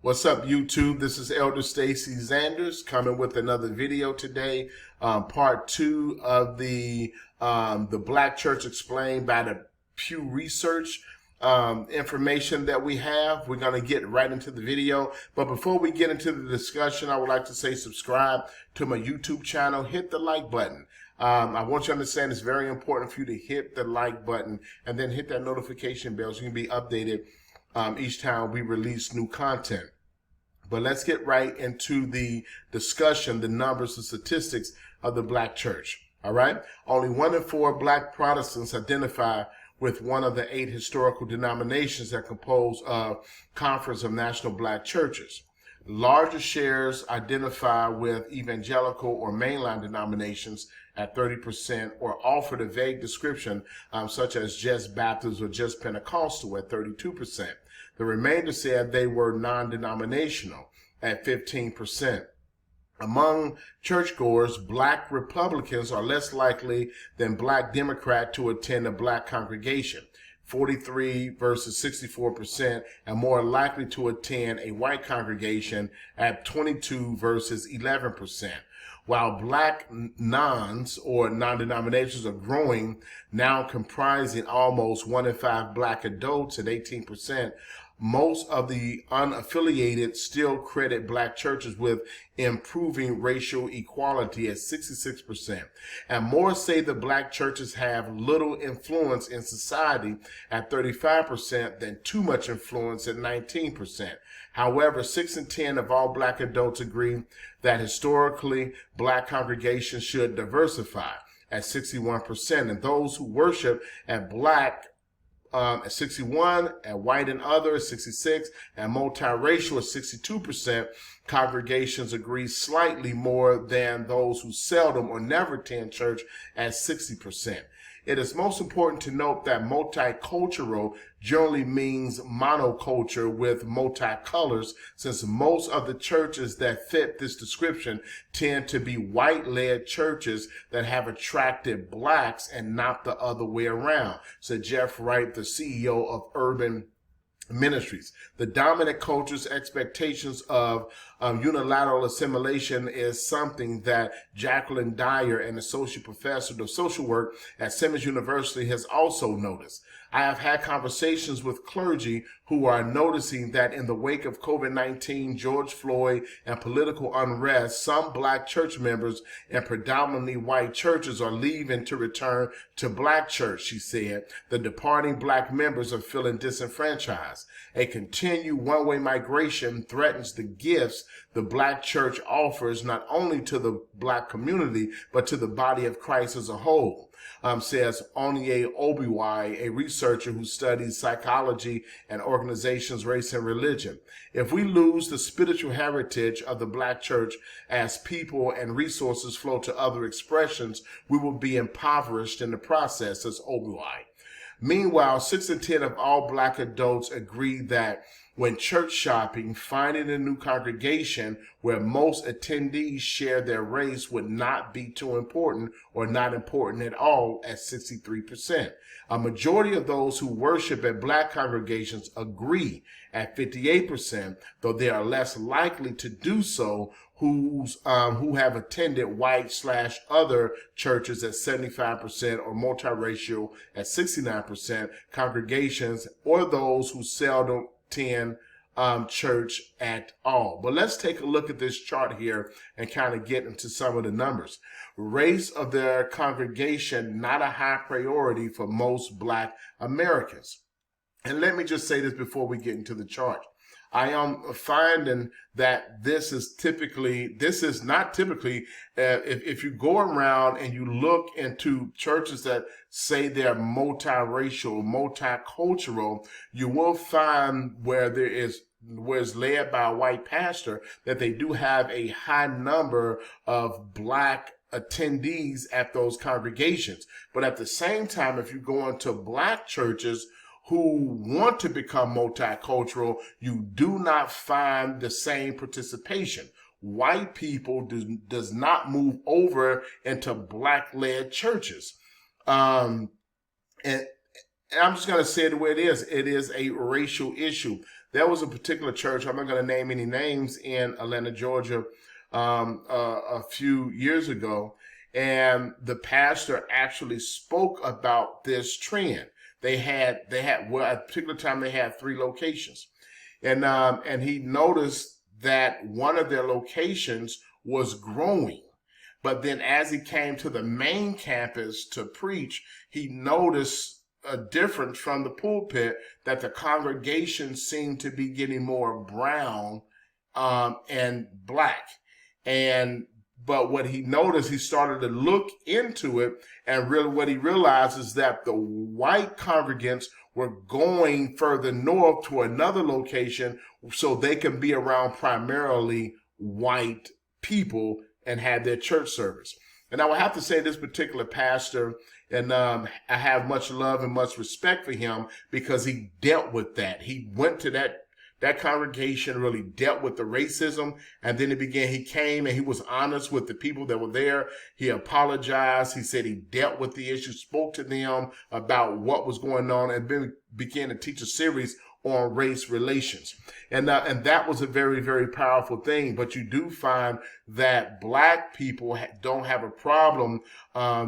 What's up, YouTube? This is Elder Stacy Zanders coming with another video today. Part two of the Black Church Explained by the Pew Research information that we have. We're going to get right into the video. But before we get into the discussion, I would like to say subscribe to my YouTube channel. Hit the like button. I want you to understand it's very important for you to hit the like button and then hit that notification bell so you can be updated each time we release new content. But let's get right into the discussion, the numbers, the statistics of the Black church. All right. Only 1 in 4 Black Protestants identify with one of the 8 historical denominations that compose a Conference of National Black Churches. Larger shares identify with evangelical or mainline denominations at 30% or offered a vague description such as just Baptist or just Pentecostal at 32%. The remainder said they were non-denominational at 15%. Among churchgoers, Black Republicans are less likely than Black Democrat to attend a Black congregation, 43 versus 64%, and more likely to attend a white congregation at 22 versus 11%. While Black nons or non-denominations are growing, now comprising almost 1 in 5 Black adults at 18%, most of the unaffiliated still credit Black churches with improving racial equality at 66%. And more say the Black churches have little influence in society at 35% than too much influence at 19%. However, 6 in 10 of all Black adults agree that historically Black congregations should diversify at 61%. And those who worship at Black at 61, at white and other at 66, and multiracial at 62%. Congregations agree slightly more than those who seldom or never attend church at 60%. It is most important to note that multicultural generally means monoculture with multicolors, since most of the churches that fit this description tend to be white-led churches that have attracted Blacks and not the other way around, said Jeff Wright, the CEO of Urban Ministries. The dominant culture's expectations of unilateral assimilation is something that Jacqueline Dyer, an associate professor of social work at Simmons University, has also noticed. I have had conversations with clergy who are noticing that in the wake of COVID-19, George Floyd, and political unrest, some Black church members in predominantly white churches are leaving to return to Black church, she said. The departing Black members are feeling disenfranchised. A continued one-way migration threatens the gifts the Black church offers not only to the Black community, but to the body of Christ as a whole. Says Onye Obiwai, a researcher who studies psychology and organizations, race, and religion. If we lose the spiritual heritage of the Black church as people and resources flow to other expressions, we will be impoverished in the process, says Obiwai. Meanwhile, 6 in 10 of all Black adults agree that when church shopping, finding a new congregation where most attendees share their race would not be too important or not important at all at 63%. A majority of those who worship at Black congregations agree at 58%, though they are less likely to do so who have attended white/other churches at 75% or multiracial at 69% congregations, or those who seldom attend church at all. But let's take a look at this chart here and kind of get into some of the numbers. Race of their congregation, not a high priority for most Black Americans. And let me just say this before we get into the chart. I am finding that this is not typically, if you go around and you look into churches that say they're multiracial, multicultural, you will find where it's led by a white pastor, that they do have a high number of Black attendees at those congregations. But at the same time, if you go into Black churches who want to become multicultural, you do not find the same participation. White people does not move over into Black-led churches. And I'm just going to say it the way it is. It is a racial issue. there was a particular church, I'm not going to name any names, in Atlanta, Georgia, a few years ago, and the pastor actually spoke about this trend. They had well, at a particular time they had 3 locations, and he noticed that one of their locations was growing. But then as he came to the main campus to preach, he noticed a difference from the pulpit, that the congregation seemed to be getting more brown and black. But what he noticed, he started to look into it, and really what he realized is that the white congregants were going further north to another location so they can be around primarily white people and have their church service. And I would have to say this particular pastor, and I have much love and much respect for him, because he dealt with that. He went to that congregation, really dealt with the racism, and then he came and he was honest with the people that were there. He apologized. He said he dealt with the issue, spoke to them about what was going on, and then began to teach a series on race relations. And that was a very, very powerful thing. But you do find that black people don't have a problem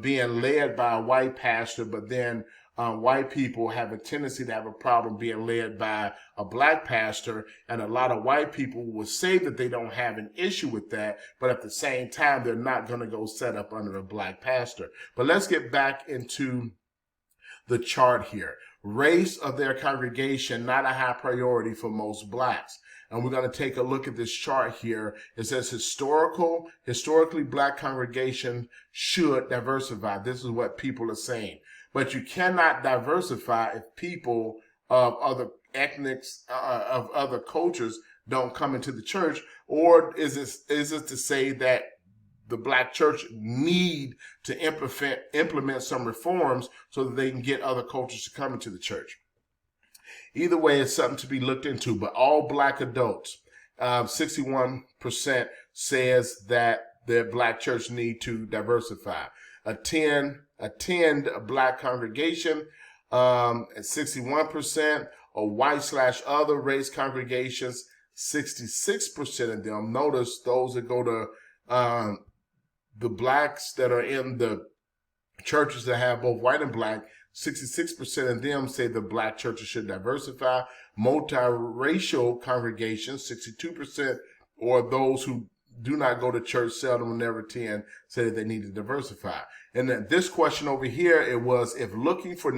being led by a white pastor, but then white people have a tendency to have a problem being led by a black pastor. And a lot of white people will say that they don't have an issue with that, but at the same time, they're not going to go set up under a black pastor. But let's get back into the chart here. Race of their congregation, not a high priority for most blacks. And we're going to take a look at this chart here. It says historically black congregation should diversify. This is what people are saying. But you cannot diversify if people of other ethnics, of other cultures don't come into the church. Or is it to say that the black church need to implement some reforms so that they can get other cultures to come into the church? Either way, it's something to be looked into. But all black adults, 61% says that their black church need to diversify. Attend a black congregation at 61%, or white/other race congregations, 66% of them. Notice those that go to the blacks that are in the churches that have both white and black, 66% of them say the black churches should diversify. Multiracial congregations, 62%, or those who do not go to church, seldom or never attend, say that they need to diversify. And then this question over here, it was, if looking for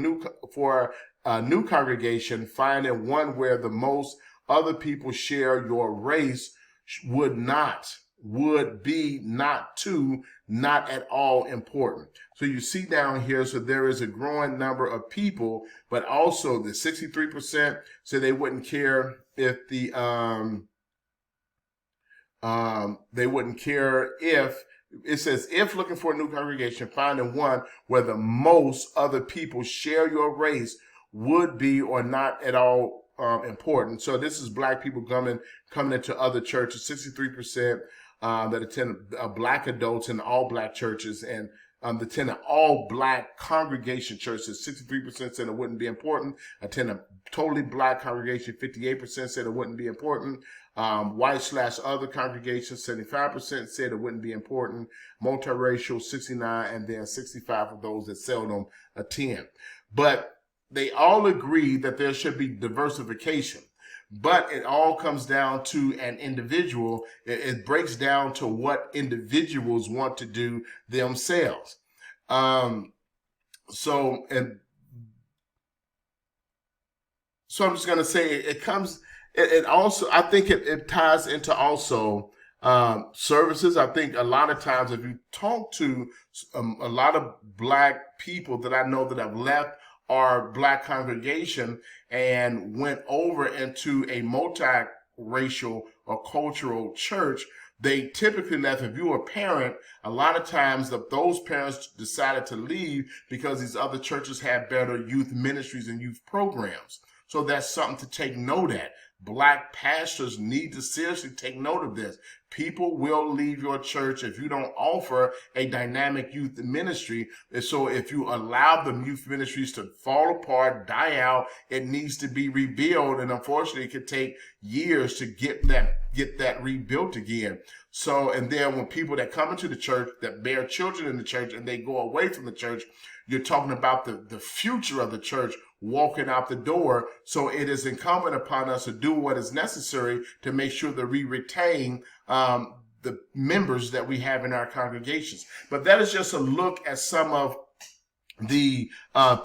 a new congregation, finding one where the most other people share your race would be not at all important. So you see down here, so there is a growing number of people, but also the 63% say they wouldn't care if they wouldn't care if, it says, if looking for a new congregation, finding one where the most other people share your race would be or not at all important. So this is black people coming into other churches, 63% that attend black adults in all black churches, and that attend an all black congregation churches, 63% said it wouldn't be important. Attend a totally black congregation, 58% said it wouldn't be important. White/other congregations, 75% said it wouldn't be important. Multiracial, 69%, and then 65% of those that seldom attend. But they all agree that there should be diversification. But it all comes down to an individual. It breaks down to what individuals want to do themselves. So I'm just going to say it also, I think it ties into also services. I think a lot of times if you talk to a lot of black people that I know that have left our black congregation and went over into a multiracial or cultural church, they typically left. If you're a parent, a lot of times those parents decided to leave because these other churches had better youth ministries and youth programs. So that's something to take note at. Black pastors need to seriously take note of this. People will leave your church if you don't offer a dynamic youth ministry. And so if you allow the youth ministries to fall apart, die out, it needs to be rebuilt. And unfortunately, it could take years to get that rebuilt again. So, and then when people that come into the church, that bear children in the church, and they go away from the church, you're talking about the future of the church walking out the door. So it is incumbent upon us to do what is necessary to make sure that we retain the members that we have in our congregations. But that is just a look at some of the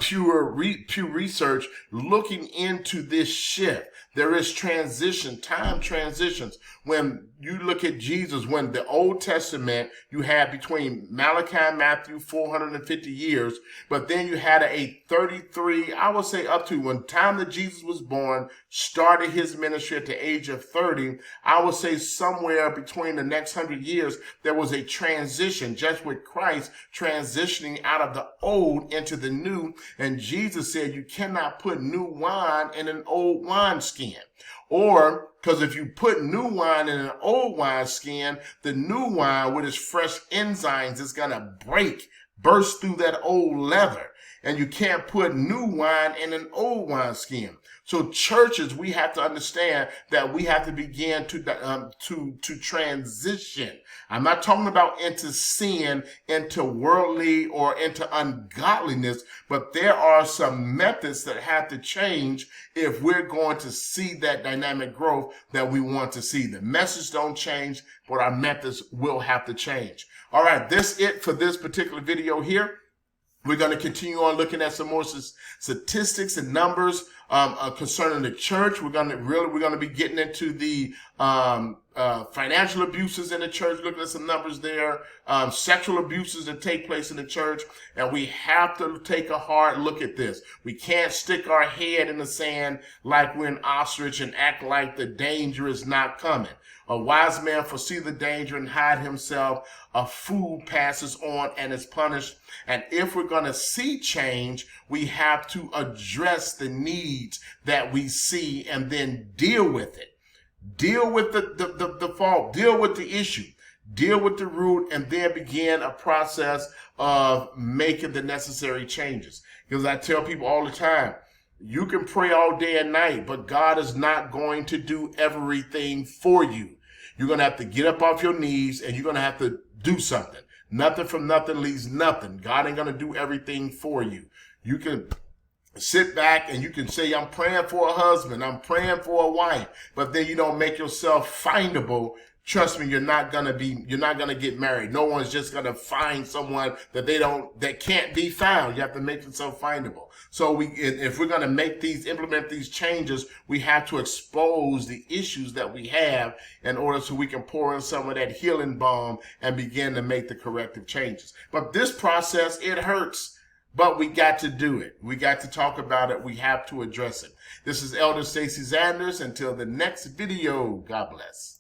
Pew Research looking into this shift. There is transition, time transitions. When you look at Jesus, when the Old Testament, you had between Malachi and Matthew 450 years, but then you had a 33, I would say up to when time that Jesus was born, started his ministry at the age of 30, I would say somewhere between the next 100 years, there was a transition, just with Christ transitioning out of the old into the new. And Jesus said, you cannot put new wine in an old wineskin. Or, because if you put new wine in an old wineskin, the new wine with its fresh enzymes is going to burst through that old leather. And you can't put new wine in an old wineskin. So churches, we have to understand that we have to begin to transition. I'm not talking about into sin, into worldly or into ungodliness, but there are some methods that have to change if we're going to see that dynamic growth that we want to see. The message don't change, but our methods will have to change. All right, that's it for this particular video here. We're going to continue on looking at some more statistics and numbers concerning the church. We're going to be getting into the financial abuses in the church, looking at some numbers there, sexual abuses that take place in the church, and we have to take a hard look at this. We can't stick our head in the sand like we're an ostrich and act like the danger is not coming. A wise man foresees the danger and hide himself. A fool passes on and is punished. And if we're going to see change, we have to address the needs that we see and then deal with it. Deal with the fault. Deal with the issue. Deal with the root, and then begin a process of making the necessary changes. Because I tell people all the time, you can pray all day and night, but God is not going to do everything for you. You're going to have to get up off your knees and you're going to have to do something. Nothing from nothing leaves nothing. God ain't going to do everything for you. You can sit back and you can say, I'm praying for a husband, I'm praying for a wife, but then you don't make yourself findable. Trust me, you're not going to get married. No one's just going to find someone that can't be found. You have to make yourself findable. So if we're going to implement these changes, we have to expose the issues that we have in order so we can pour in some of that healing balm and begin to make the corrective changes. But this process, it hurts, but we got to do it. We got to talk about it. We have to address it. This is Elder Stacy Zanders. Until the next video, God bless.